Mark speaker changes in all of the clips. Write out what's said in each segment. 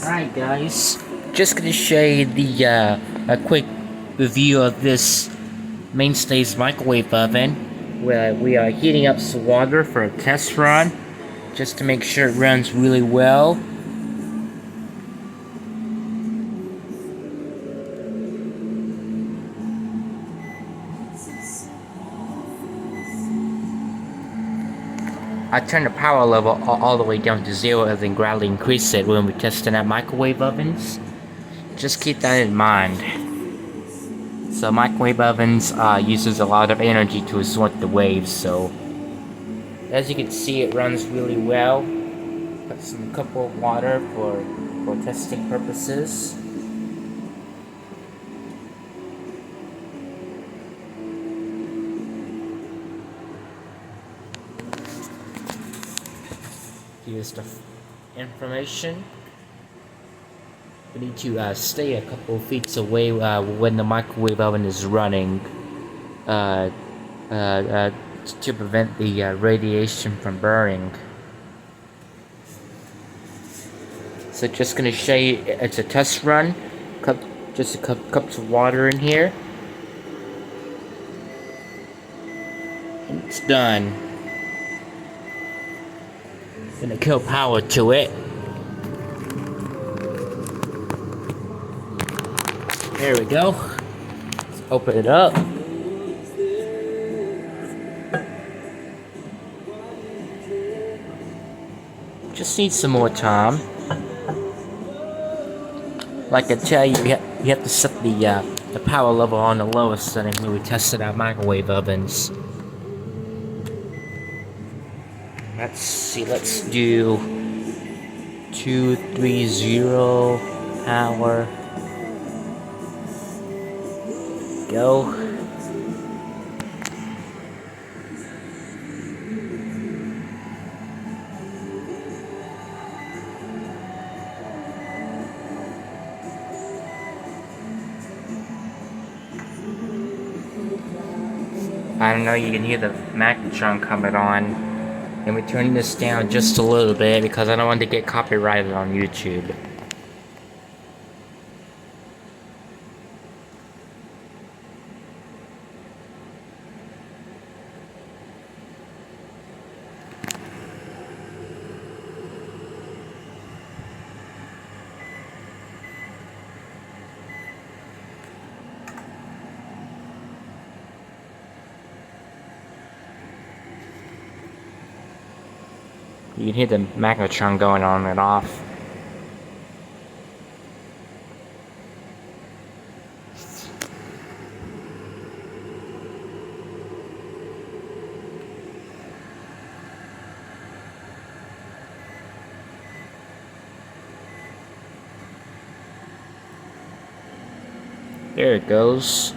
Speaker 1: Alright guys, just gonna show you a quick review of this mainstays microwave oven where we are heating up some water for a test run just to make sure it runs really well. I turned the power level all the way down to 0 and then gradually increase it when we're testing out microwave ovens. Just keep that in mind. So microwave ovens uses a lot of energy to absorb the waves, so as you can see it runs really well. Put some couple of water for testing purposes. Here's the information. We need to stay a couple of feet away when the microwave oven is running to prevent the radiation from burning. So just gonna show you, it's a test run. Just a cups of water in here. And it's done. Gonna kill power to it. There we go. Let's open it up. Just need some more time. Like I tell you, you have to set the power level on the lowest setting when we tested our microwave ovens. Let's see, let's do 230 power. Go. I don't know, you can hear the manatron coming on. And we're turning this down just a little bit because I don't want to get copyrighted on YouTube. You can hear the manatron going on and off. There it goes.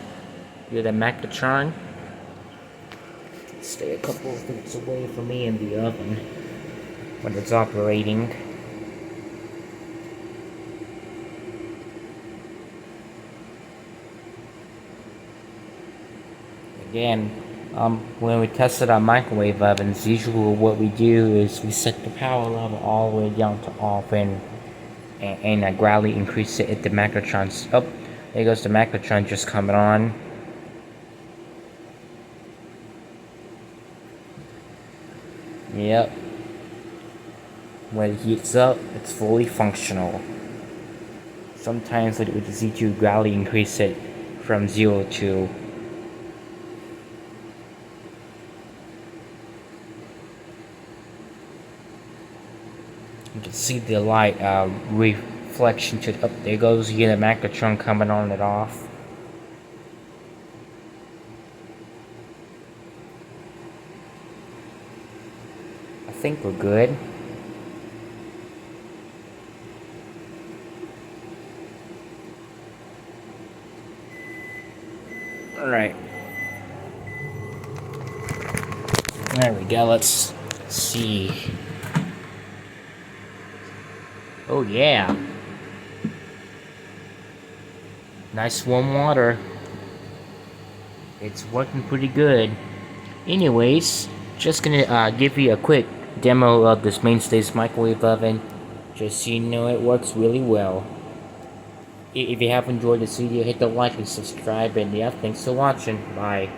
Speaker 1: Hear the manatron. Stay a couple of feet away from me in the oven when it's operating. Again, when we tested our microwave ovens, usually what we do is we set the power level all the way down to off and gradually increase it at the magnetron's up. There goes the magnetron just coming on. Yep. When it heats up, it's fully functional. Sometimes we just need to gradually increase it from 0 to... You can see the light reflection to up. There goes, you get a magnetron coming on and off. I think we're good. Alright. There we go, let's see. Oh yeah. Nice warm water. It's working pretty good. Anyways, just gonna give you a quick demo of this mainstays microwave oven. Just so you know, it works really well. If you have enjoyed this video, hit the like and subscribe, and yeah, thanks for watching. Bye.